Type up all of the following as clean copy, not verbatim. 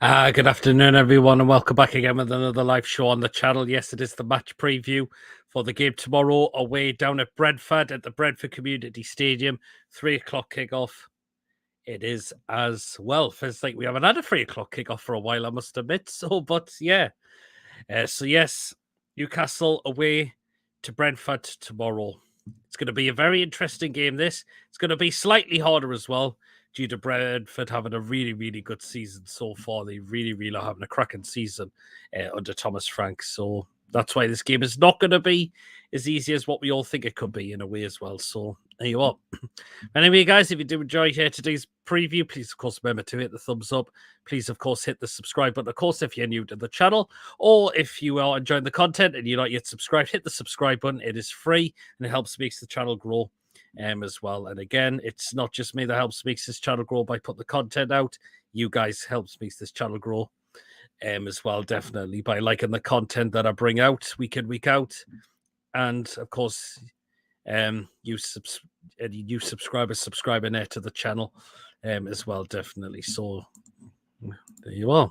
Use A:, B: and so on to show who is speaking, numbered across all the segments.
A: Good afternoon, everyone, and welcome back again with another live show on the channel. Yes, it is the match preview for the game tomorrow away down at Brentford at the Brentford Community Stadium. 3 o'clock kickoff. It is as well. Feels like we haven't had a 3 o'clock kickoff for a while, I must admit. But yeah. Yes, Newcastle away to Brentford tomorrow. It's going to be a very interesting game, this. It's going to be slightly harder as well, due to Brentford having a really, really good season so far. They really are having a cracking season under Thomas Frank. So that's why this game is not going to be as easy as what we all think it could be in a way as well. So there you are. Anyway, guys, if you do enjoy today's preview, please, of course, remember to hit the thumbs up. Please, of course, hit the subscribe button. Of course, if you're new to the channel, or if you are enjoying the content and you're not yet subscribed, hit the subscribe button. It is free, and it helps makes the channel grow as well. And again, it's not just me that helps makes this channel grow by putting the content out. You guys helps makes this channel grow as well, definitely, by liking the content that I bring out week in, week out. And, of course, you subscribers subscribing there to the channel as well, definitely. So there you are.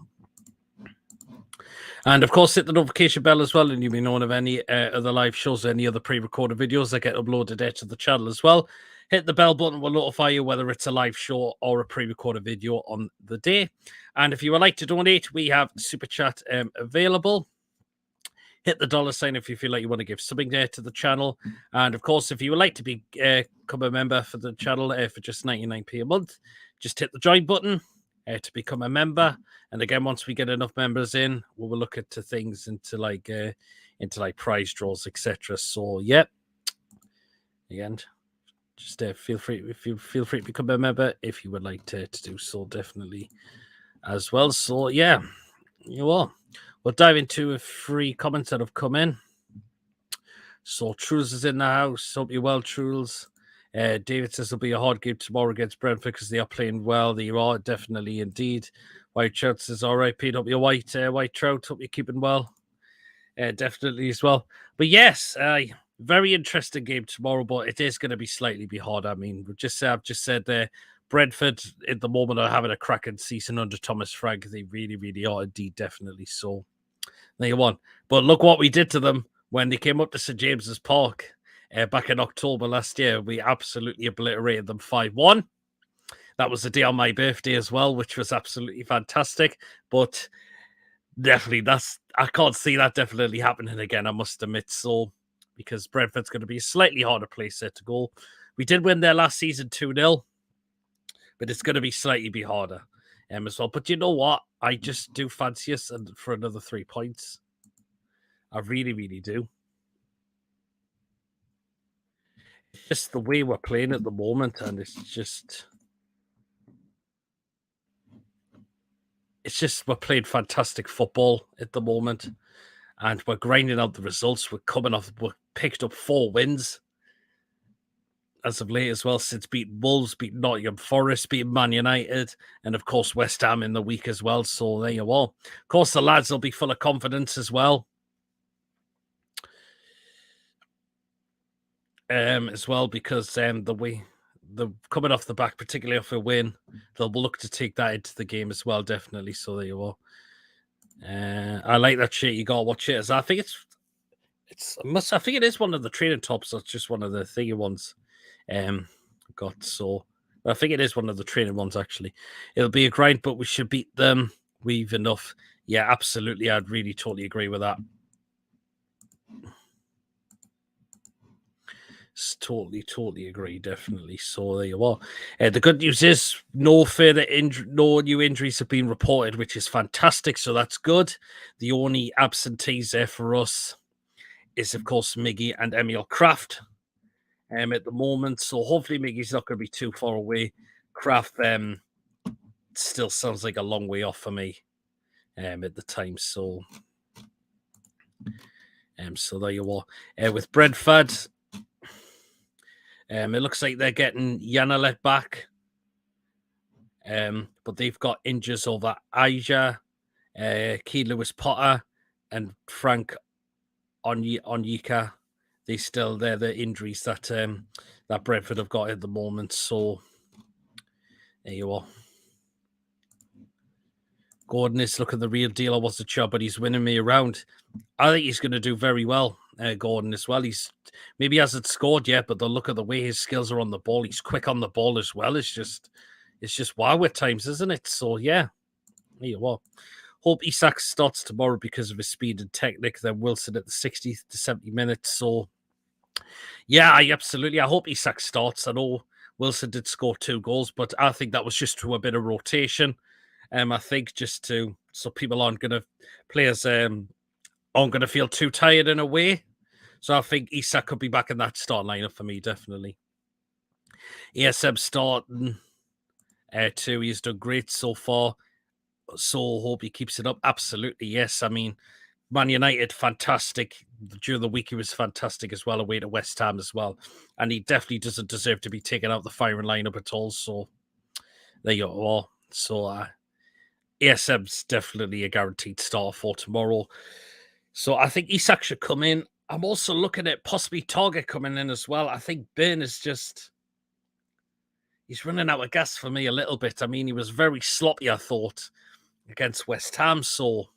A: And of course, hit the notification bell as well, and you'll be known of any other live shows, any other pre-recorded videos that get uploaded there to the channel as well. Hit the bell button, will notify you whether it's a live show or a pre-recorded video on the day. And if you would like to donate, we have Super Chat available. Hit the dollar sign if you feel like you want to give something there to the channel. And of course, if you would like to become a member for the channel for just 99p a month, just hit the join button to become a member. And again, once we get enough members in, we will look into things into like prize draws, etc. So yeah, again, just feel free to become a member if you would like to do so, definitely as well. So yeah, you are. We'll dive into a few comments that have come in. So Truls is in the house. Hope you're well, Truls. David says it'll be a hard game tomorrow against Brentford because they are playing well. They are definitely indeed. White Trout says, all right, Pete, hope you're White Trout. Hope you're keeping well. Definitely as well. But yes, very interesting game tomorrow, but it is going to be slightly hard. I mean, I've just said there, Brentford at the moment are having a cracking season under Thomas Frank. They really are indeed, definitely so. There you are. But look what we did to them when they came up to St. James's Park back in October last year. We absolutely obliterated them 5-1. That was the day on my birthday as well, which was absolutely fantastic. But definitely, I can't see that definitely happening again, I must admit. So, because Brentford's going to be a slightly harder place there to go. We did win there last season 2-0, but it's going to be slightly harder as well. But you know what? I just do fancy us for another 3 points. I really do. It's just the way we're playing at the moment, and it's just we're playing fantastic football at the moment, and we're grinding out the results. We're picked up 4 wins as of late as well, since beating Wolves, beating Nottingham Forest, beating Man United, and of course West Ham in the week as well. So there you are. Of course, the lads will be full of confidence as well. Because the coming off the back, particularly off a win, they'll look to take that into the game as well, definitely. So there you are. I like that shirt you got. What shirt is that? I think I think it is one of the training tops. Or just one of the thingy ones. Got so. I think it is one of the training ones actually. It'll be a grind, but we should beat them. We've enough. Yeah, absolutely. I'd really totally agree with that. Totally agree, definitely. So there you are. The good news is no new injuries have been reported, which is fantastic. So that's good. The only absentees there for us is, of course, Miggy and Emil Kraft at the moment. So hopefully Miggy's not going to be too far away. Kraft still sounds like a long way off for me at the time. So so there you are. With Brentford, it looks like they're getting Yanalet back. But they've got injuries over Aja, Key Lewis Potter, and Frank Onyeka. They're the injuries that that Brentford have got at the moment. So there you are. Of Gordon is looking the real deal. I wasn't sure, but he's winning me around. I think he's going to do very well, Gordon, as well. Maybe hasn't scored yet, but the look at the way his skills are on the ball. He's quick on the ball as well. It's just wow at times, isn't it? So, yeah. Yeah, well, hope Isak starts tomorrow because of his speed and technique. Then Wilson at the 60th to 70 minutes. So, yeah, I hope Isak starts. I know Wilson did score 2 goals, but I think that was just through a bit of rotation. I think just so people aren't going to players aren't going to feel too tired in a way. So I think Isak could be back in that start lineup for me, definitely. ASM starting too. He's done great so far. So hope he keeps it up. Absolutely, yes. I mean, Man United, fantastic. During the week, he was fantastic as well, away to West Ham as well. And he definitely doesn't deserve to be taken out of the firing lineup at all. So there you go. So ASM's definitely a guaranteed start for tomorrow. So I think Isak should come in. I'm also looking at possibly Target coming in as well. I think Burn is he's running out of gas for me a little bit. I mean, he was very sloppy, I thought, against West Ham. So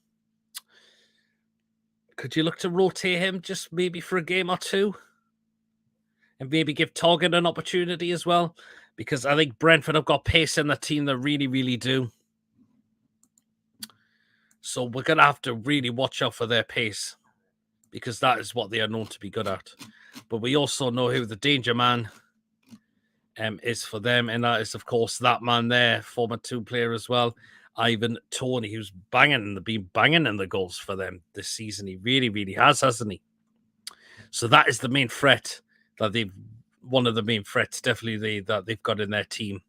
A: could you look to rotate him just maybe for a game or two? And maybe give Target an opportunity as well? Because I think Brentford have got pace in the team that really, really do. So we're going to have to really watch out for their pace, because that is what they are known to be good at. But we also know who the danger man is for them, and that is, of course, that man there, former 2 player as well, Ivan Toney, who's been banging in the goals for them this season. He really, really has, hasn't he? So that is the main threat one of the main threats, definitely that they've got in their team.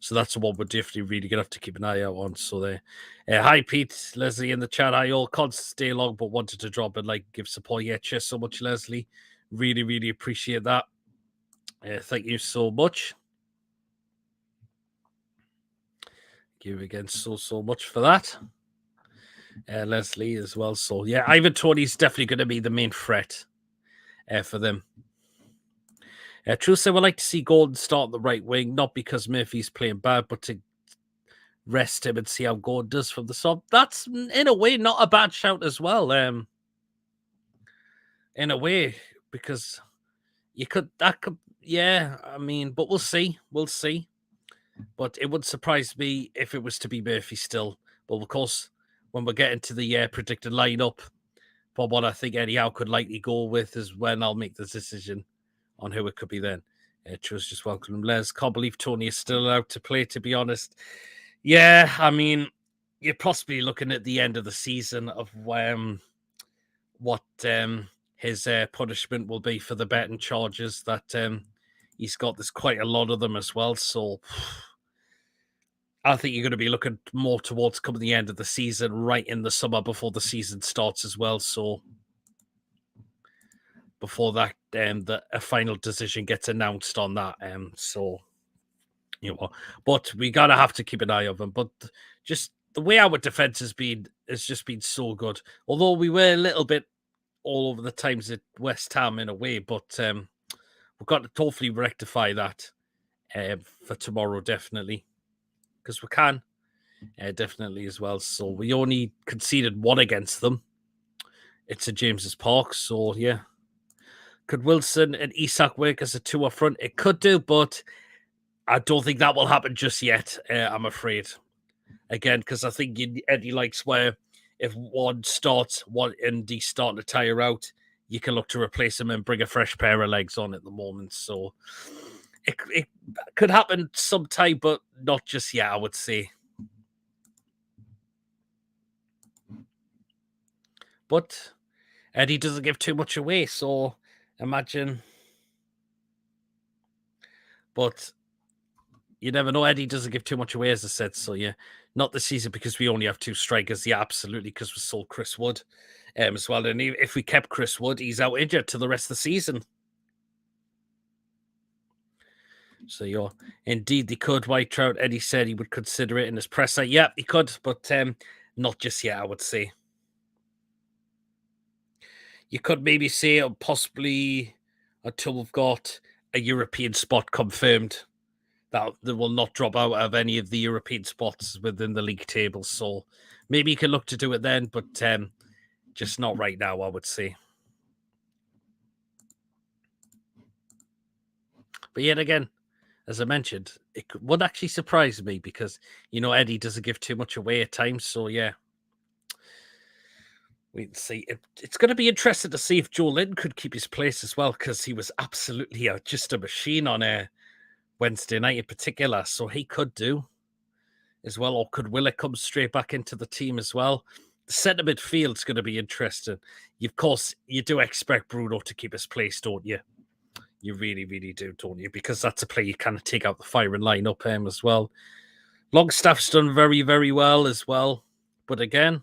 A: So that's what we're definitely really going to have to keep an eye out on. So there. Hi, Pete. Leslie in the chat. Hi, all. Can't stay long, but wanted to drop and give support. Yeah, cheers so much, Leslie. Really, really appreciate that. Thank you so much. Thank you again so much for that. Leslie as well. So, yeah, Ivan Toney's definitely going to be the main threat for them. True said, we'd like to see Gordon start the right wing, not because Murphy's playing bad, but to rest him and see how Gordon does from the sub. That's, in a way, not a bad shout as well. In a way, because yeah, I mean, but we'll see. We'll see. But it would surprise me if it was to be Murphy still. But of course, when we're getting to the predicted lineup, for what I think Eddie Howe could likely go with is when I'll make the decision on who it could be then. True's just welcome him. Les, can't believe Tony is still out to play, to be honest. Yeah, I mean, you're possibly looking at the end of the season of what his punishment will be for the betting charges that he's got. There's quite a lot of them as well. So I think you're going to be looking more towards coming the end of the season, right in the summer before the season starts as well. So before that, a final decision gets announced on that. So, but we gotta have to keep an eye on them. But just the way our defense has just been so good. Although we were a little bit all over the times at West Ham in a way, but we've got to hopefully rectify that for tomorrow, definitely, because we can definitely as well. So we only conceded 1 against them. It's at James's Park, so yeah. Could Wilson and Isak work as a 2 up front? It could do, but I don't think that will happen just yet, I'm afraid. Again, because I think Eddie likes where if one starts, and he's starting to tire out, you can look to replace him and bring a fresh pair of legs on at the moment. So it could happen sometime, but not just yet, I would say. But Eddie doesn't give too much away, so imagine. But you never know. Eddie doesn't give too much away, as I said. So, yeah, not this season because we only have 2 strikers. Yeah, absolutely, because we sold Chris Wood as well. And if we kept Chris Wood, he's out injured to the rest of the season. So, indeed, they could. White Trout, Eddie said he would consider it in his presser. Yeah, he could, but not just yet, I would say. You could maybe say possibly until we've got a European spot confirmed. that they will not drop out of any of the European spots within the league table. So maybe you can look to do it then, but just not right now, I would say. But yet again, as I mentioned, it would actually surprise me because, Eddie doesn't give too much away at times. So, yeah, we can see. It's going to be interesting to see if Joe Lynn could keep his place as well, because he was absolutely just a machine on Wednesday night in particular. So he could do as well, or could Willock come straight back into the team as well? The centre midfield's going to be interesting. Of course, you do expect Bruno to keep his place, don't you? You really, really do, don't you? Because that's a play you kind of take out the firing line up as well. Longstaff's done very, very well as well. But again,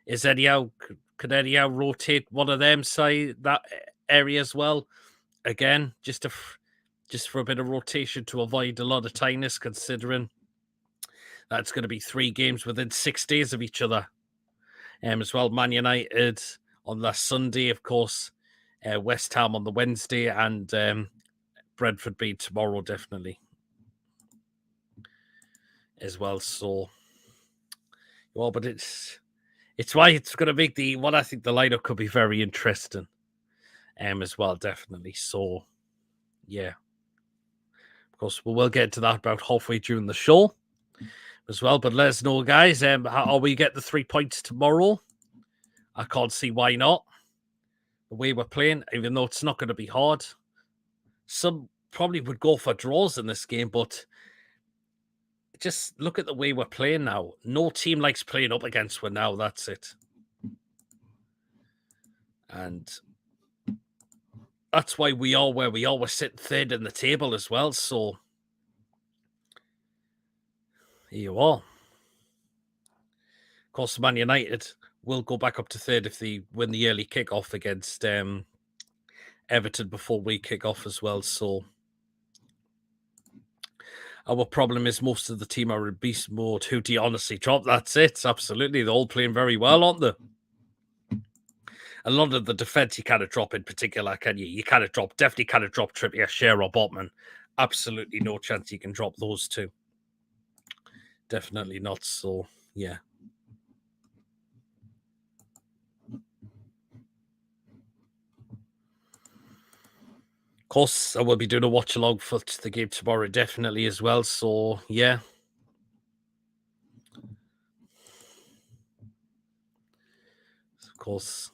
A: could Eddie Howe rotate one of them side that area as well? Again, just for a bit of rotation to avoid a lot of tightness, considering that's going to be 3 games within 6 days of each other. As well, Man United on last Sunday, of course, West Ham on the Wednesday, and Brentford beat tomorrow, definitely, as well. So, well, but it's why it's going to make I think the lineup could be very interesting, as well, definitely. So, yeah, of course, we will get to that about halfway during the show as well. But let us know, guys, how we get the 3 points tomorrow. I can't see why not. The way we're playing, even though it's not going to be hard. Some probably would go for draws in this game, but just look at the way we're playing now. No team likes playing up against one now. That's it. And that's why we are where we are. We're sitting third in the table as well. So here you are. Of course, Man United will go back up to third if they win the early kickoff against Everton before we kick off as well. So our problem is most of the team are in beast mode. Who do you honestly drop? That's it. Absolutely. They're all playing very well, aren't they? A lot of the defense you kind of drop in particular, can you? You definitely kind of drop Trippier, Schär, or Botman. Absolutely no chance you can drop those two. Definitely not. So, yeah. Of course, I will be doing a watch along for the game tomorrow, definitely as well. So, yeah. Of course,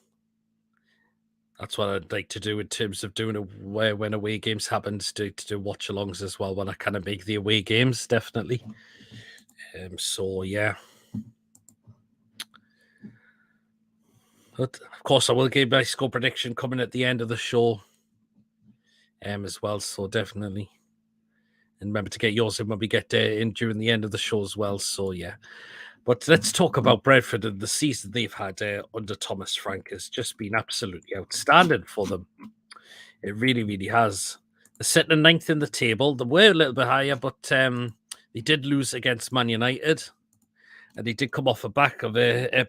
A: that's what I'd like to do in terms of doing when away games happen, to do watch alongs as well when I kind of make the away games, definitely. So, yeah. But of course, I will give my score prediction coming at the end of the show as well. So, definitely. And remember to get yours in when we get in during the end of the show as well. So, yeah. But let's talk about Brentford, and the season they've had under Thomas Frank has just been absolutely outstanding for them. It really, really has. They're sitting ninth in the table. They were a little bit higher, but they did lose against Man United. And they did come off the back of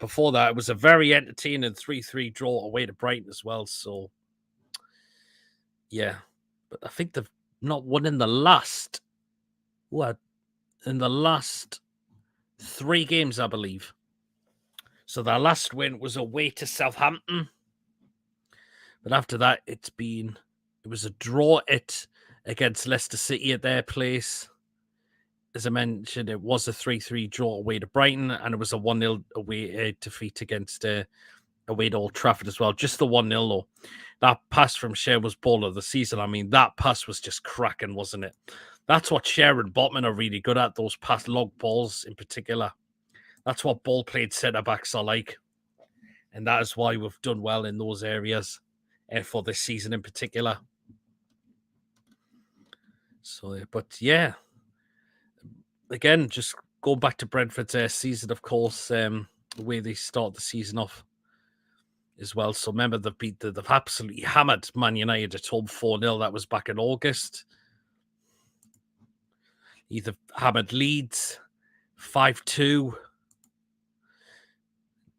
A: before that. It was a very entertaining 3-3 draw away to Brighton as well. So, yeah. But I think they've not won in the last 3 games, I believe. So their last win was away to Southampton. But after that, it was a draw against Leicester City at their place. As I mentioned, it was a 3-3 draw away to Brighton, and it was a 1-0 away defeat against away to Old Trafford as well. Just the 1-0 though. That pass from Schär was ball of the season. I mean, that pass was just cracking, wasn't it? That's what Schär and Botman are really good at, those pass long balls in particular. That's what ball-played centre-backs are like. And that is why we've done well in those areas for this season in particular. So, but yeah. Again, just going back to Brentford's season, of course, the way they start the season off as well. So remember, they've absolutely hammered Man United at home 4-0. That was back in August. Either hammered Leeds 5-2.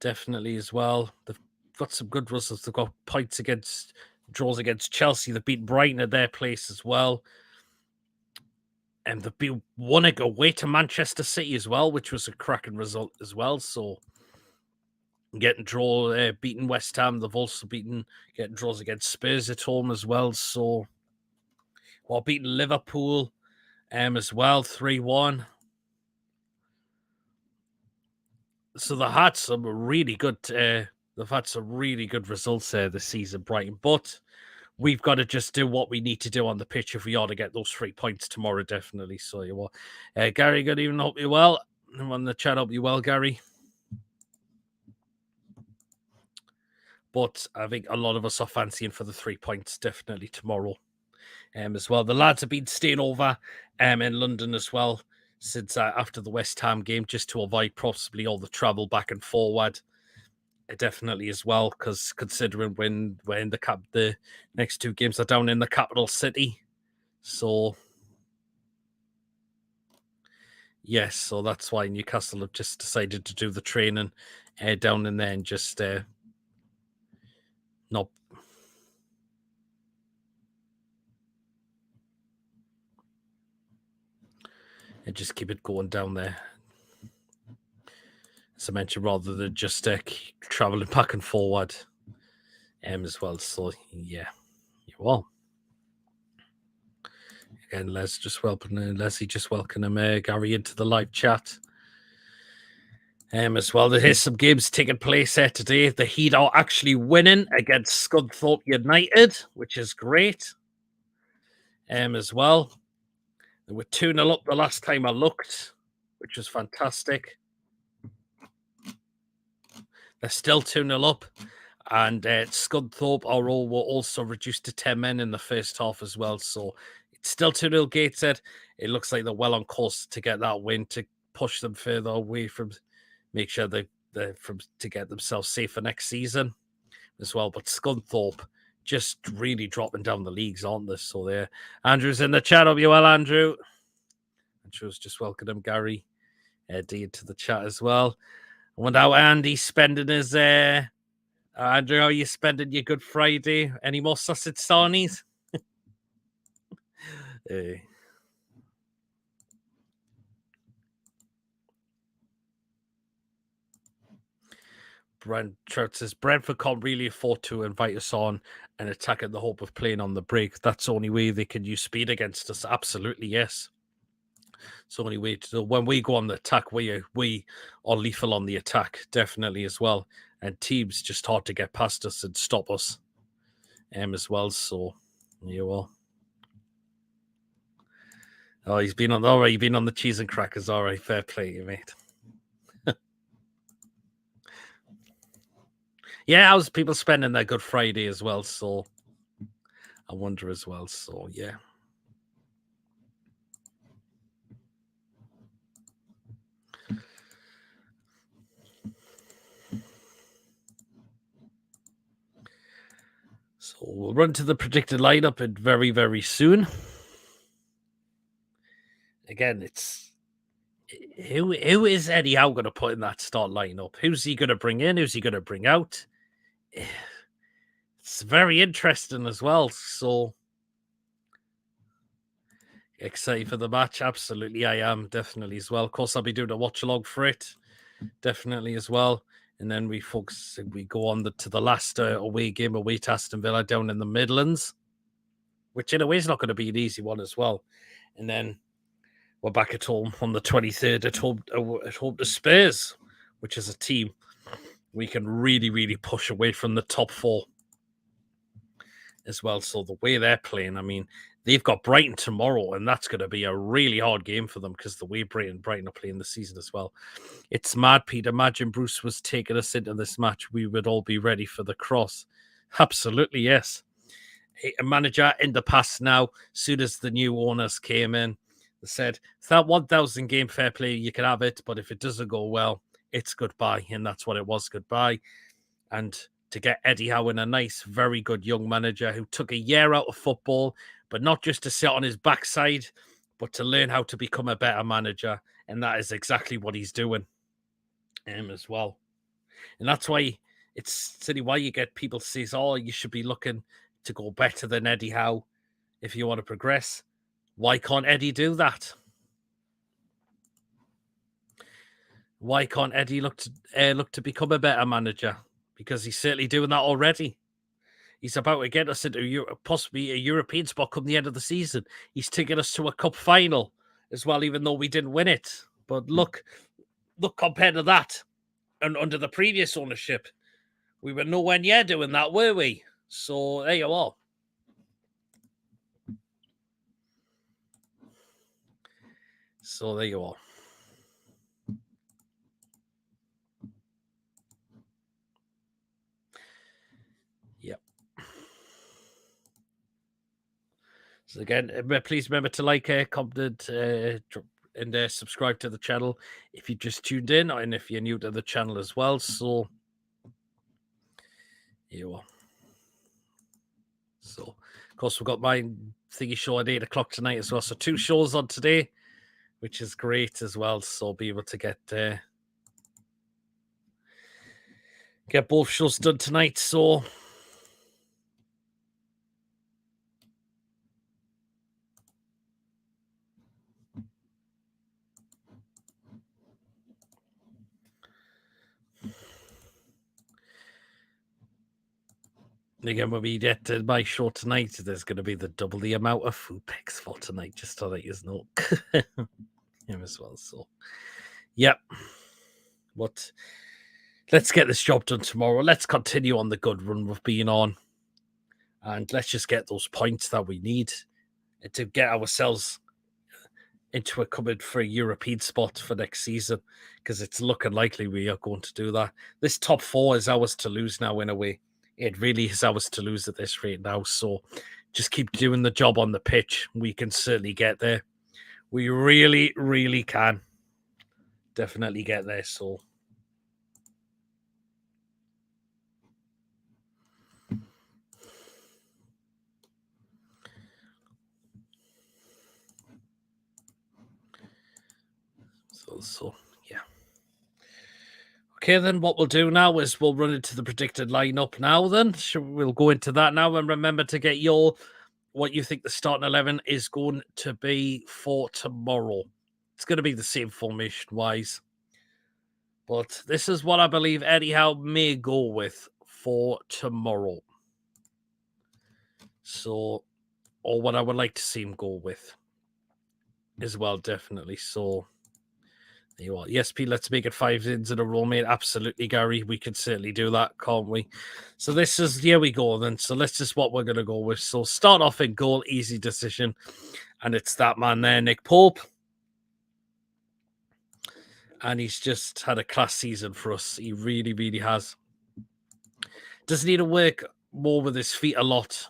A: Definitely as well. They've got some good results. They've got draws against Chelsea. They've beat Brighton at their place as well. And they won it away to Manchester City as well, which was a cracking result as well. So getting beating West Ham, they've also getting draws against Spurs at home as well. So while beating Liverpool as well, 3-1. So they had some really good they've had some really good results this season, Brighton. But we've got to just do what we need to do on the pitch if we are to get those 3 points tomorrow, definitely. So you will. Gary, good evening. Hope you well. I'm on the chat. Hope you well, Gary. But I think a lot of us are fancying for the 3 points definitely tomorrow as well. The lads have been staying over in London as well since after the West Ham game, just to avoid possibly all the travel back and forward. Definitely as well, because considering when the next 2 games are down in the capital city. So yes, so that's why Newcastle have just decided to do the training down in there and just not. And just keep it going down there. As I mentioned, rather than just traveling back and forward as well. So, yeah, you all. Again, Leslie just welcoming Gary into the live chat. As well, there's some games taking place today. The Heat are actually winning against Scunthorpe United, which is great. As well, they were 2-0 up the last time I looked, which was fantastic. They're still 2-0 up, and Scunthorpe were also reduced to 10 men in the first half as well. So it's still 2-0 Gateshead. It looks like they're well on course to get that win to push them further away from, make sure to get themselves safe for next season as well. But Scunthorpe just really dropping down the leagues, aren't they? So there, Andrew's in the chat. Hope you well, Andrew. Andrew's just welcoming Gary D into the chat as well. I wonder how Andy's spending his Andrew, how are you spending your Good Friday? Any more sausage sarnies? Trout says Brentford can't really afford to invite us on and attack in the hope of playing on the break. That's the only way they can use speed against us. Absolutely, yes. It's the only way to do. When we go on the attack, we are lethal on the attack, definitely as well. And teams just hard to get past us and stop us as well. So, you are. Oh, you've been on the cheese and crackers. All right, fair play, you mate. Yeah, how's people spending their Good Friday as well? So I wonder as well. So yeah. So we'll run to the predicted lineup very, very soon. Again, it's who is Eddie Howe going to put in that start lineup? Who's he going to bring in? Who's he going to bring out? It's very interesting as well. So excited for the match. Absolutely, I am definitely as well. Of course, I'll be doing a watch along for it, definitely as well. And then we go on to the last away game away to Aston Villa down in the Midlands, which in a way is not going to be an easy one as well. And then we're back at home on the 23rd at home to Spurs, which is a team we can really, really push away from the top 4 as well. So the way they're playing, I mean, they've got Brighton tomorrow, and that's going to be a really hard game for them because the way Brighton are playing the season as well. It's mad, Pete. Imagine Bruce was taking us into this match. We would all be ready for the cross. Absolutely, yes. A manager in the past now, as soon as the new owners came in, they said, it's that 1,000 game fair play, you can have it, but if it doesn't go well, it's goodbye. And that's what it was, goodbye. And to get Eddie Howe in, a nice, very good young manager who took a year out of football, but not just to sit on his backside, but to learn how to become a better manager. And that is exactly what he's doing as well. And that's why it's silly why you get people says, oh, you should be looking to go better than Eddie Howe if you want to progress. Why can't Eddie do that? Why can't Eddie look to become a better manager? Because he's certainly doing that already. He's about to get us into possibly a European spot come the end of the season. He's taking us to a cup final as well, even though we didn't win it. But look compared to that, and under the previous ownership, we were nowhere near doing that, were we? So there you are. So there you are. Yep. So again, please remember to like, comment, and subscribe to the channel if you just tuned in, and if you're new to the channel as well. So here you are. So, of course, we've got my thingy show at 8 o'clock tonight as well. So 2 shows on today, which is great as well. So be able to get both shows done tonight. So again, when we get to my show tonight, there's going to be the double the amount of food picks for tonight, just to let you know. Him as well. So, yep. But let's get this job done tomorrow. Let's continue on the good run we've been on. And let's just get those points that we need to get ourselves into a coming for a European spot for next season, because it's looking likely we are going to do that. This top 4 is ours to lose now, in a way. It really is ours to lose at this rate now. So just keep doing the job on the pitch. We can certainly get there. We really, really can. Definitely get there. So yeah. Okay, then what we'll do now is we'll run into the predicted lineup now. Then we'll go into that now, and remember to get what you think the starting 11 is going to be for tomorrow. It's going to be the same formation wise, but this is what I believe Eddie Howe may go with for tomorrow. So, or what I would like to see him go with as well, definitely. So, there you are. Yes, Pete, let's make it 5 wins in a row, mate. Absolutely, Gary. We can certainly do that, can't we? So this is, here we go then. So let's just what we're going to go with. So start off in goal, easy decision. And it's that man there, Nick Pope. And he's just had a class season for us. He really, really has. Does need to work more with his feet a lot.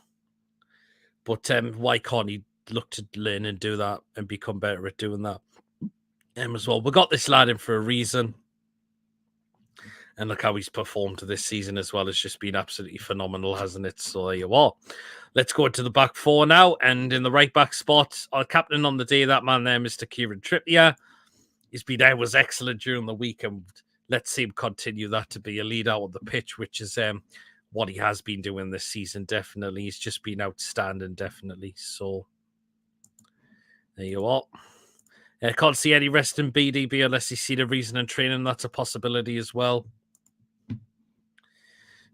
A: But why can't he look to learn and do that and become better at doing that? As well. We got this lad in for a reason. And look how he's performed this season as well. It's just been absolutely phenomenal, hasn't it? So there you are. Let's go into the back 4 now. And in the right back spot, our captain on the day, that man there, Mr. Kieran Trippier. He's been there, was excellent during the week. And let's see him continue that to be a lead out on the pitch, which is what he has been doing this season, definitely. He's just been outstanding, definitely. So there you are. I can't see any rest in BDB unless you see the reason in training. That's a possibility as well.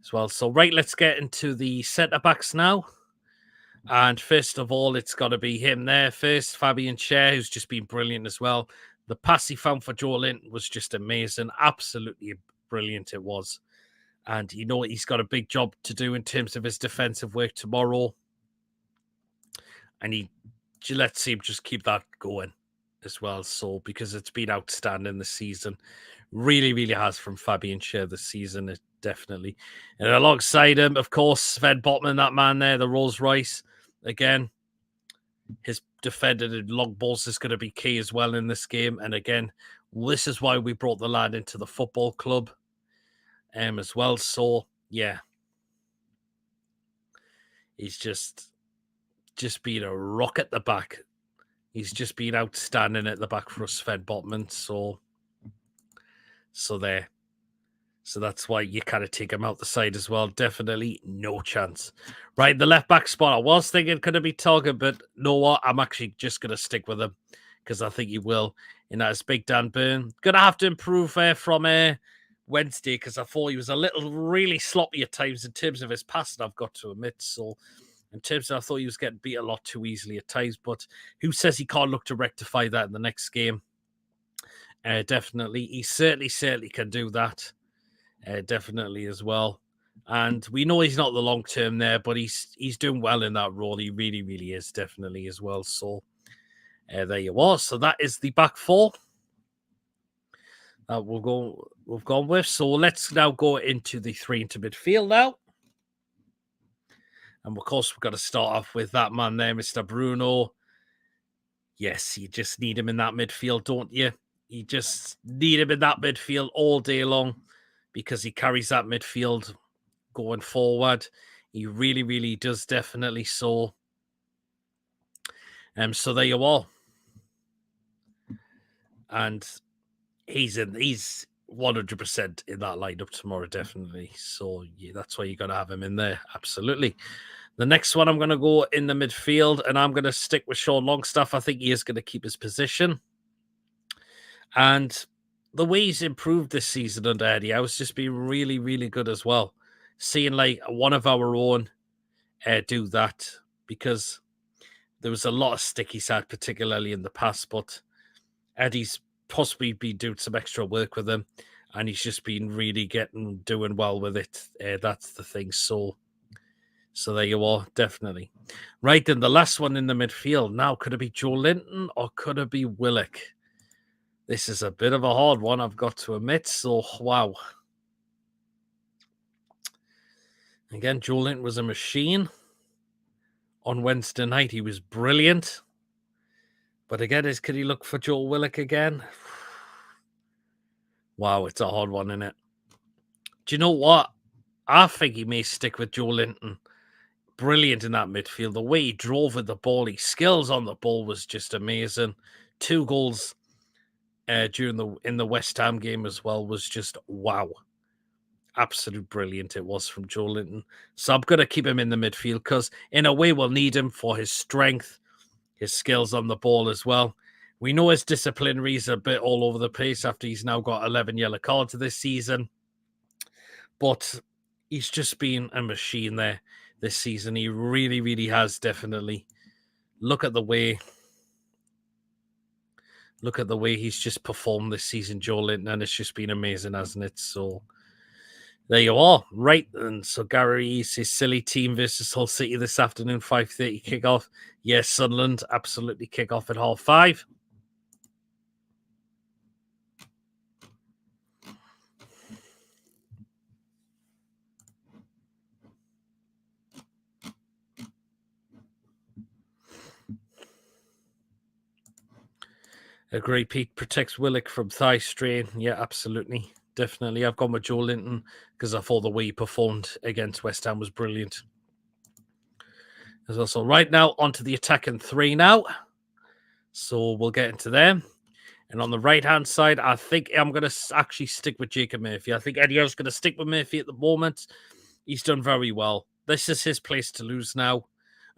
A: So, right, let's get into the centre-backs now. And first of all, it's got to be him there first, Fabian Schär, who's just been brilliant as well. The pass he found for Joe Linton was just amazing. Absolutely brilliant it was. And you know he's got a big job to do in terms of his defensive work tomorrow. And let's see him just keep that going as well. So, because it's been outstanding this season. Really, really has from Fabian Schär this season, it definitely. And alongside him, of course, Sven Botman, that man there, the Rolls Royce. Again, his defended long balls is going to be key as well in this game. And again, this is why we brought the lad into the football club as well. So, yeah. He's just been a rock at the back. He's just been outstanding at the back for us, Sven Botman. So there. So that's why you kind of take him out the side as well. Definitely no chance. Right, the left back spot. I was thinking could it be Togga, but know what? I'm actually just going to stick with him because I think he will. And that is Big Dan Burn. Going to have to improve from Wednesday, because I thought he was a little really sloppy at times in terms of his passing, I've got to admit. So in terms of, I thought he was getting beat a lot too easily at times, but who says he can't look to rectify that in the next game? Definitely. He certainly can do that. Definitely as well. And we know he's not the long term there, but he's doing well in that role. He really is, definitely as well. So there you are. So that is the back four that we've gone with. So let's now go into the three into midfield now. And of course, we've got to start off with that man there, Mr. Bruno. Yes, you just need him in that midfield, don't you? You just need him in that midfield all day long, because he carries that midfield going forward. He really does, definitely so. So there you are. And he's 100% in that lineup tomorrow, definitely. So yeah, that's why you got to have him in there. Absolutely. The next one, I'm going to go in the midfield, and I'm going to stick with Sean Longstaff. I think he is going to keep his position. And the way he's improved this season under Eddie Howe's just been really good as well. Seeing like one of our own do that, because there was a lot of stick he's had, particularly in the past, but Eddie's possibly been doing some extra work with him, and he's just been really doing well with it. That's the thing. So there you are, definitely. Right, then the last one in the midfield now, could it be Joe Linton or could it be Willock? This is a bit of a hard one, I've got to admit. So, wow. Again, Joe Linton was a machine. On Wednesday night, he was brilliant. But again, could he look for Joe Willock again? Wow, it's a hard one, isn't it? Do you know what? I think he may stick with Joe Linton. Brilliant in that midfield. The way he drove with the ball, his skills on the ball was just amazing. 2 goals in the West Ham game as well was just wow. Absolute brilliant it was from Joe Linton. So I'm going to keep him in the midfield, because in a way we'll need him for his strength, his skills on the ball as well. We know his disciplinary is a bit all over the place after he's now got 11 yellow cards this season. But he's just been a machine there this season. He really has, definitely. Look at the way he's just performed this season, Joe Linton, and it's just been amazing, hasn't it? So there you are. Right, and so Gary's his silly team versus Hull City this afternoon, 5:30 kickoff. Yes, Sunderland absolutely kick off at 5:30. Agree, Pete. Protects Willock from thigh strain. Yeah, absolutely. Definitely. I've gone with Joe Linton because I thought the way he performed against West Ham was brilliant. There's also right now onto the attacking 3 now. So we'll get into them. And on the right-hand side, I think I'm going to actually stick with Jacob Murphy. I think Eddie Howe's going to stick with Murphy at the moment. He's done very well. This is his place to lose now,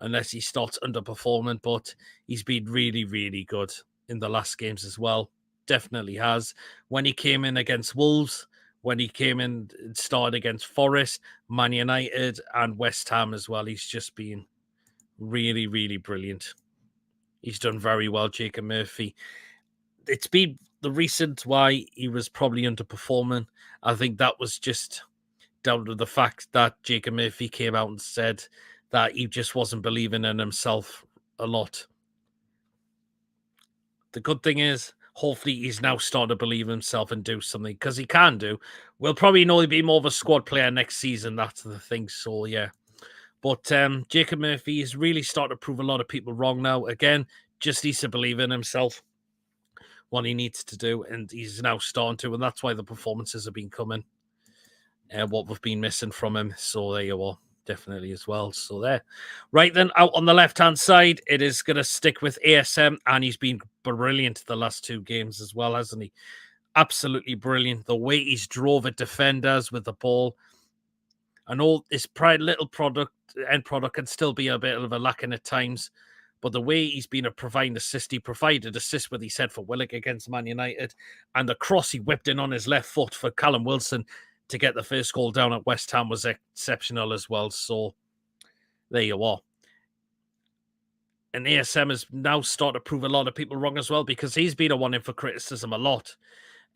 A: unless he starts underperforming. But he's been really good in the last games as well. Definitely has. When he came in against Wolves, when he came in and started against Forest, Man United, and West Ham as well, he's just been really brilliant. He's done very well, Jacob Murphy. It's been the reason why he was probably underperforming. I think that was just down to the fact that Jacob Murphy came out and said that he just wasn't believing in himself a lot. The good thing is, hopefully he's now starting to believe in himself and do something, because he can do. We'll probably know he'll be more of a squad player next season. That's the thing. So, yeah. But Jacob Murphy is really starting to prove a lot of people wrong now. Again, just needs to believe in himself, what he needs to do, and he's now starting to, and that's why the performances have been coming. What we've been missing from him. So there you are, definitely as well. So there. Right then, out on the left-hand side, it is going to stick with ASM, and he's been brilliant the last 2 games as well, hasn't he? Absolutely brilliant. The way he's drove at defenders with the ball. And all his little end product can still be a bit of a lacking at times. But the way he's been providing assist, he provided assist with his head for Willock against Man United. And the cross he whipped in on his left foot for Callum Wilson to get the first goal down at West Ham was exceptional as well. So there you are. And ASM has now started to prove a lot of people wrong as well, because he's been a one in for criticism a lot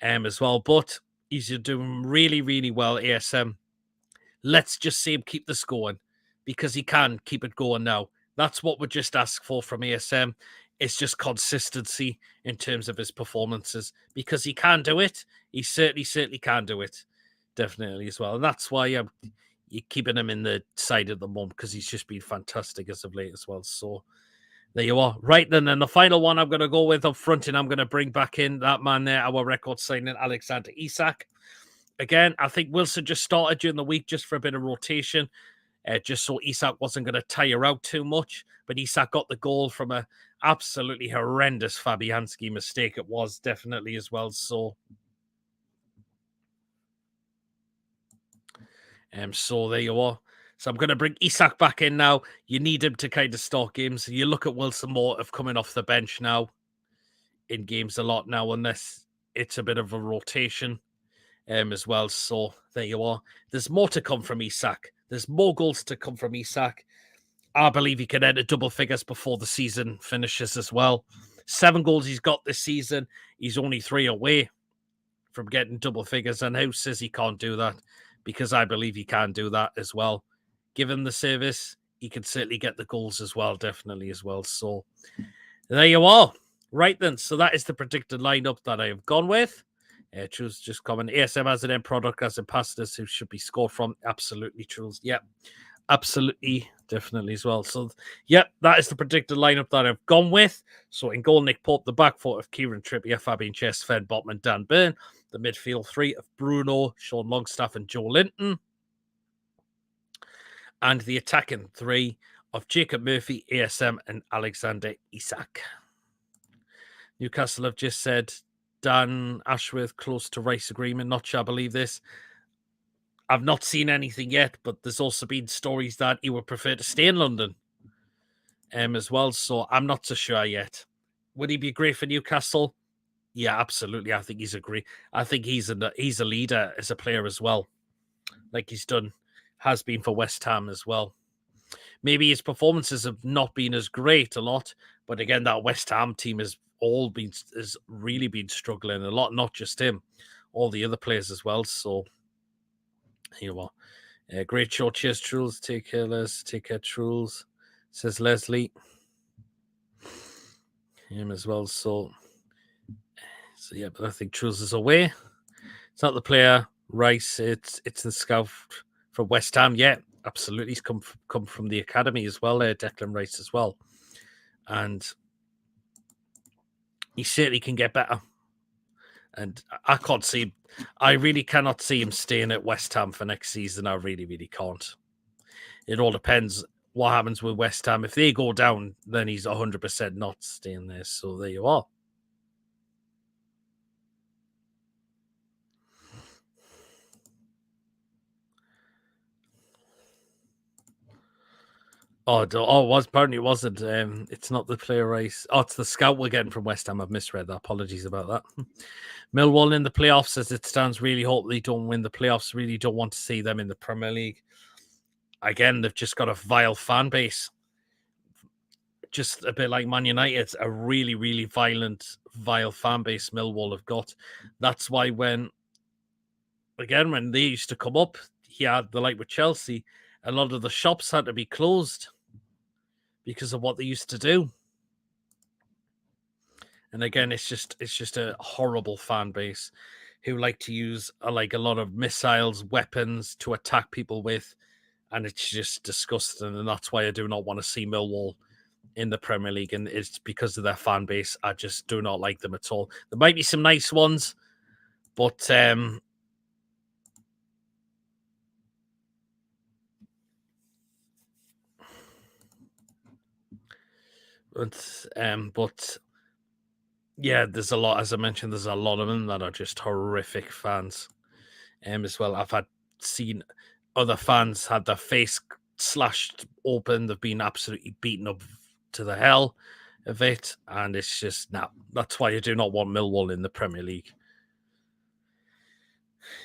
A: as well. But he's doing really, really well, ASM. Let's just see him keep this going, because he can keep it going now. That's what we just ask for from ASM. It's just consistency in terms of his performances, because he can do it. He certainly can do it. Definitely as well. And that's why you're keeping him in the side at the moment, because he's just been fantastic as of late as well. So there you are. Right then, and the final one I'm going to go with up front, and I'm going to bring back in that man there, our record signing, Alexander Isak. Again, I think Wilson just started during the week just for a bit of rotation, just so Isak wasn't going to tire out too much. But Isak got the goal from a absolutely horrendous Fabianski mistake. It was definitely as well. So there you are. So I'm going to bring Isak back in now. You need him to kind of start games. You look at Wilson more of coming off the bench now in games a lot now, unless it's a bit of a rotation as well. So there you are. There's more to come from Isak. There's more goals to come from Isak. I believe he can enter double figures before the season finishes as well. 7 goals he's got this season. He's only 3 away from getting double figures. And who says he can't do that? Because I believe he can do that as well. Give him the service, he can certainly get the goals as well, definitely as well. So there you are. Right then, so that is the predicted lineup that I have gone with. Truls just comment. ASM has an end product as impastors who should be scored from. Absolutely, Truls. Yep. Absolutely, definitely as well. So, yep, that is the predicted lineup that I've gone with. So, in goal, Nick Pope, the back four of Kieran Trippier, Fabian Chess, Fed Botman, Dan Burn. The midfield 3 of Bruno, Sean Longstaff, and Joe Linton. And the attacking 3 of Jacob Murphy, ASM, and Alexander Isak. Newcastle have just said Dan Ashworth close to race agreement. Not sure I believe this. I've not seen anything yet, but there's also been stories that he would prefer to stay in London as well. So I'm not so sure yet. Would he be great for Newcastle? Yeah, absolutely. I think he's a great. I think he's a leader as a player as well, like has been for West Ham as well. Maybe his performances have not been as great a lot, but again, that West Ham team has really been struggling a lot. Not just him, all the other players as well. So here you are. Great show. Cheers, Truls. Take care, Les. Take care, Truls. Says Leslie. Him as well. So yeah, but I think Truls is away. It's not the player, Rice. It's the scout from West Ham. Yeah, absolutely. He's come from the academy as well, Declan Rice as well. And he certainly can get better. And I really cannot see him staying at West Ham for next season. I really, really can't. It all depends what happens with West Ham. If they go down, then he's 100% not staying there. So there you are. Apparently it wasn't. It's not the player race. Oh, it's the scout we're getting from West Ham. I've misread that. Apologies about that. Millwall in the playoffs, as it stands, really hope they don't win the playoffs. Really don't want to see them in the Premier League. Again, they've just got a vile fan base. Just a bit like Man United, it's a really, really violent, vile fan base Millwall have got. That's why when they used to come up, with Chelsea, a lot of the shops had to be closed because of what they used to do. And again, it's just a horrible fan base who like to use a lot of missiles, weapons to attack people with, and it's just disgusting. And that's why I do not want to see Millwall in the Premier League, and it's because of their fan base. I just do not like them at all. There might be some nice ones, but yeah, there's a lot. As I mentioned, there's a lot of them that are just horrific fans. As well, I've seen other fans had their face slashed open. They've been absolutely beaten up to the hell of it, and it's just that's why you do not want Millwall in the Premier League.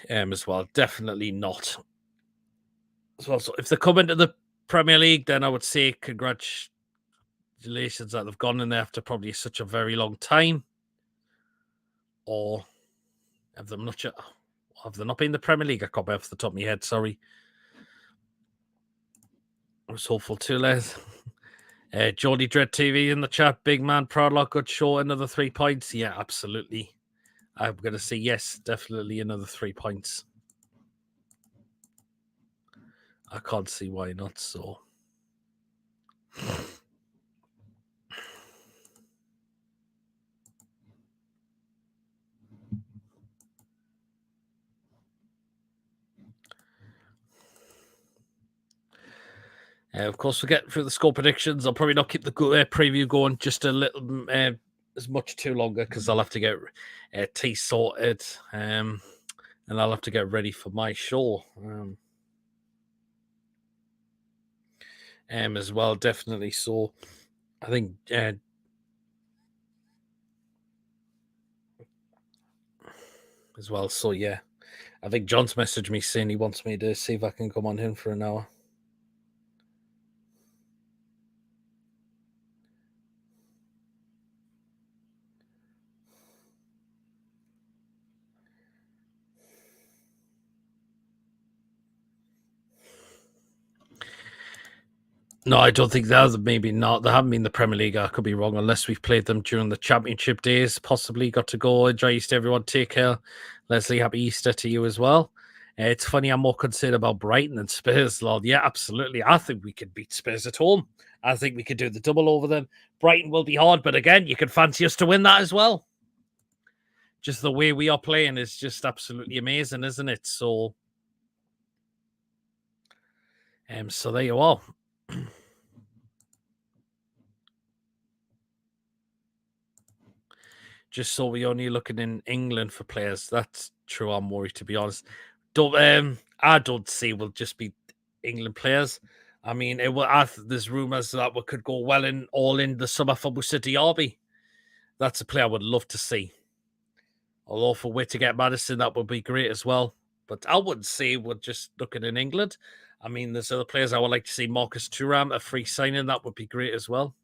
A: As well, definitely not. As well, so if they come into the Premier League, then I would say congratulations that they've gone in there after probably such a very long time. Or have they not been in the Premier League? I can't remember off the top of my head. Sorry. I was hopeful too, Les. Geordie Dread TV in the chat. Big man, Proudlock, good show. Another 3 points. Yeah, absolutely. I'm going to say yes, definitely another 3 points. I can't see why not. So, of course, we'll get through the score predictions. I'll probably not keep the preview going just a little as much too longer because I'll have to get tea sorted and I'll have to get ready for my show as well, definitely. So I think as well. So yeah, I think John's messaged me saying he wants me to see if I can come on him for an hour. No, I don't think that. Maybe not. They haven't been in the Premier League. I could be wrong, unless we've played them during the Championship days. Possibly. Got to go. Enjoy Easter, everyone. Take care. Leslie, happy Easter to you as well. It's funny, I'm more concerned about Brighton than Spurs, Lord. Yeah, absolutely. I think we could beat Spurs at home. I think we could do the double over them. Brighton will be hard, but again, you could fancy us to win that as well. Just the way we are playing is just absolutely amazing, isn't it? So, so there you are. Just so we're only looking in England for players. That's true. I'm worried, to be honest. I don't see we'll just be England players. I mean, there's rumours that we could go well in all in the summer for City Derby. That's a player I would love to see. Although for way to get Madison, that would be great as well. But I wouldn't say we're just looking in England. I mean, there's other players I would like to see. Marcus Thuram, a free signing, that would be great as well.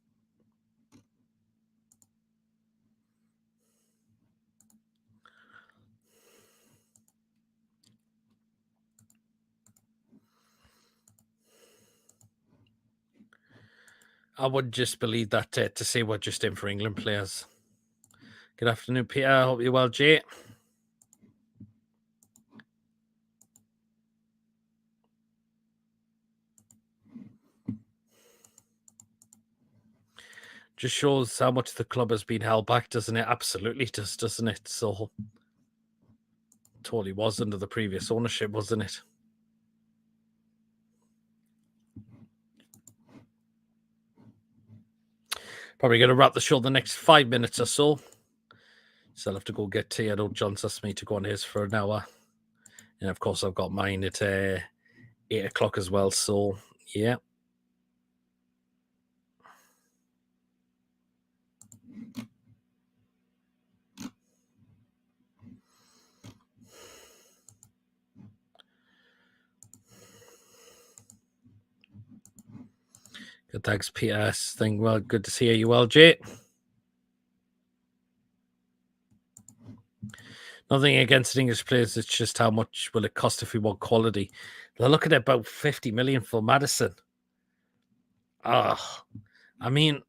A: I would just believe that to say we're just in for England players. Good afternoon, Peter. I hope you're well, Jay. Just shows how much the club has been held back, doesn't it? Absolutely does, doesn't it? So, totally was under the previous ownership, wasn't it? Probably going to wrap the show the next 5 minutes or so. So I'll have to go get tea. I know John's asked me to go on his for an hour. And of course, I've got mine at 8 o'clock as well. So, yeah. Good, thanks, PS thing. Well, good to see you well, Jay. Nothing against English players. It's just how much will it cost if we want quality. They're looking at about 50 million for Madison. I mean,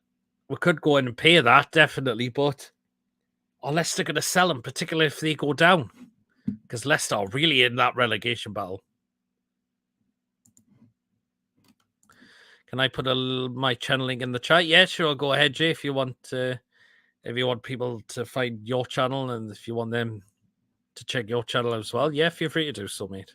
A: we could go in and pay that, definitely, but unless they're going to sell them, particularly if they go down, because Leicester are really in that relegation battle. Can I put my channel link in the chat? Yeah, sure. Go ahead, Jay, if you want people to find your channel and if you want them to check your channel as well. Yeah, feel free to do so, mate.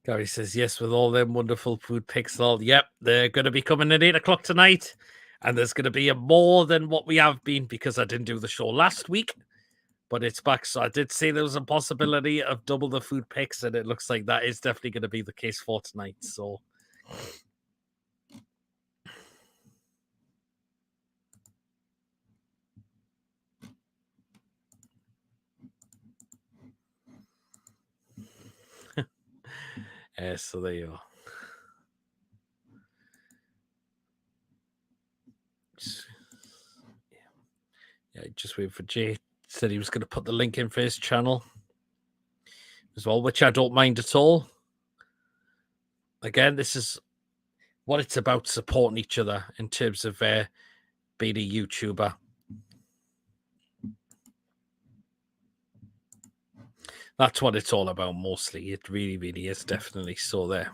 A: Gary says, yes, with all them wonderful food pics. Yep, they're going to be coming at 8 o'clock tonight. And there's going to be a more than what we have been because I didn't do the show last week. but it's back. So I did say there was a possibility of double the food picks, and it looks like that is definitely going to be the case for tonight. So so there you are. Yeah, just wait for Jay. Said he was going to put the link in for his channel as well, which I don't mind at all. Again, this is what it's about, supporting each other in terms of being a YouTuber. That's what it's all about mostly. It really, really is definitely so there.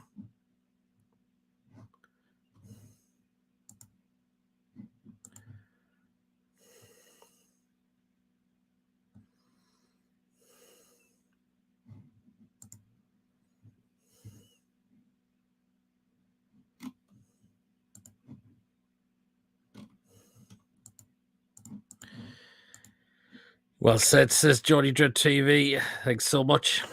A: Well said, says Johnny Dread TV. Thanks so much.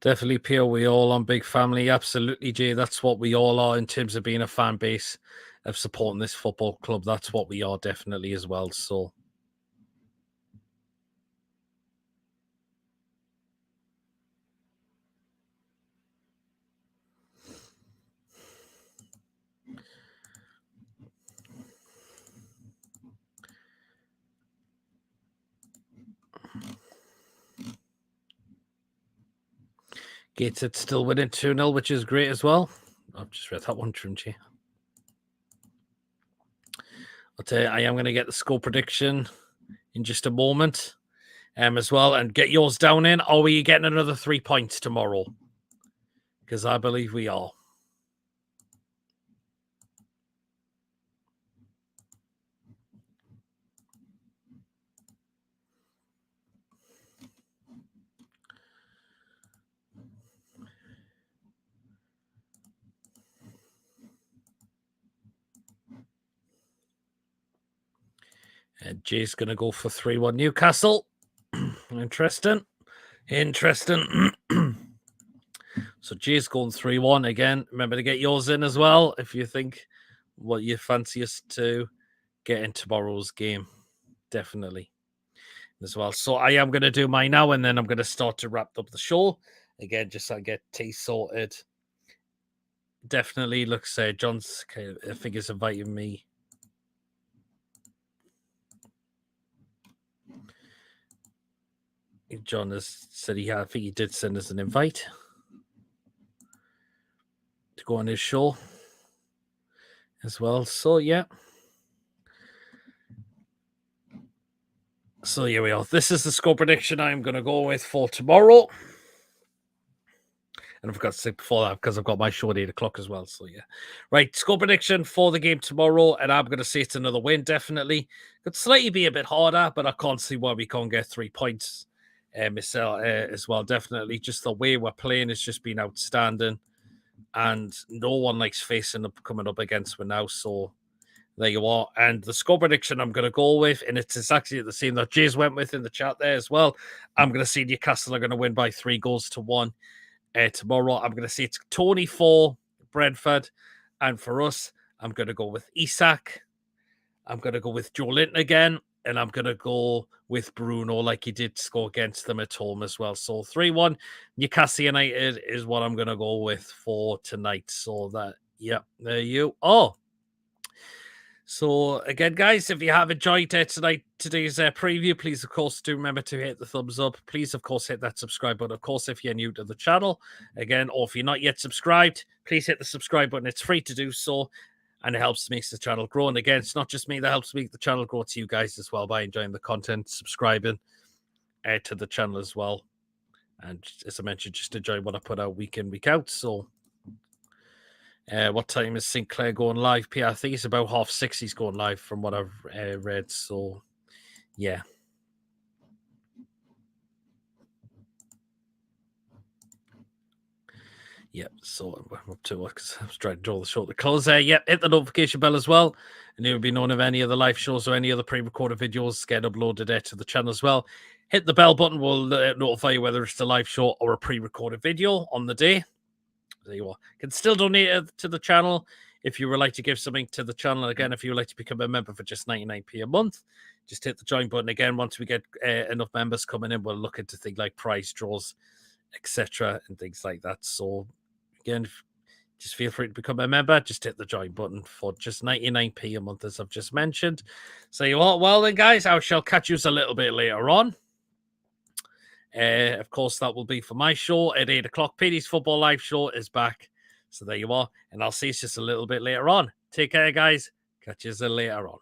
A: Definitely, Pio. We all on big family. Absolutely, Jay. That's what we all are in terms of being a fan base of supporting this football club. That's what we are definitely as well. So Gateshead still winning 2-0, which is great as well. I've just read that one from Jay. I'll tell you, I am going to get the score prediction in just a moment as well, and get yours down in. Are we getting another 3 points tomorrow? Because I believe we are. And Jay's going to go for 3-1 Newcastle. Interesting. So Jay's going 3-1 again. Remember to get yours in as well if you think what you fancy us to get in tomorrow's game. Definitely as well. So I am going to do mine now, and then I'm going to start to wrap up the show. Again, just so I get tea sorted. Definitely looks John's figures inviting me. John has said I think he did send us an invite to go on his show as well. So yeah. So here we are. This is the score prediction I'm going to go with for tomorrow. And I forgot to say before that because I've got my show at 8 o'clock as well. So yeah. Right, score prediction for the game tomorrow. And I'm going to say it's another win, definitely. Could slightly be a bit harder, but I can't see why we can't get 3 points as well. Definitely. Just the way we're playing has just been outstanding. And no one likes facing up coming up against me now. So there you are. And the score prediction I'm going to go with, and it's exactly the same that Jays went with in the chat there as well. I'm going to see Newcastle are going to win by 3-1 tomorrow. I'm going to say it's Tony for Brentford. And for us, I'm going to go with Isak. I'm going to go with Joe Linton again. And I'm going to go with Bruno like he did score against them at home as well. So 3-1 Newcastle United is what I'm going to go with for tonight. So that, yeah, there you are. So again, guys, if you have enjoyed today's preview, please, of course, do remember to hit the thumbs up. Please, of course, hit that subscribe button. Of course, if you're new to the channel, again, or if you're not yet subscribed, please hit the subscribe button. It's free to do so, and it helps make the channel grow. And again, it's not just me that helps make the channel grow, to you guys as well by enjoying the content, subscribing to the channel as well. And as I mentioned, just enjoy what I put out week in, week out. So what time is Sinclair going live? I think it's about 6:30 he's going live from what I've read. So, yeah. Yep, so I'm up to it because I was trying to draw the short to close there. Yep, hit the notification bell as well, and you'll be known of any other live shows or any other pre-recorded videos get uploaded there to the channel as well. Hit the bell button, will notify you whether it's a live show or a pre-recorded video on the day. There you are. You can still donate to the channel if you would like to give something to the channel. Again, if you would like to become a member for just 99p a month, just hit the join button. Again, once we get enough members coming in, we'll look into things like prize draws, etc., and things like that. So again, just feel free to become a member. Just hit the join button for just 99p a month, as I've just mentioned. So you are well then, guys. I shall catch you a little bit later on. Of course, that will be for my show at 8 o'clock. PD's Football Live Show is back. So there you are. And I'll see you just a little bit later on. Take care, guys. Catch you later on.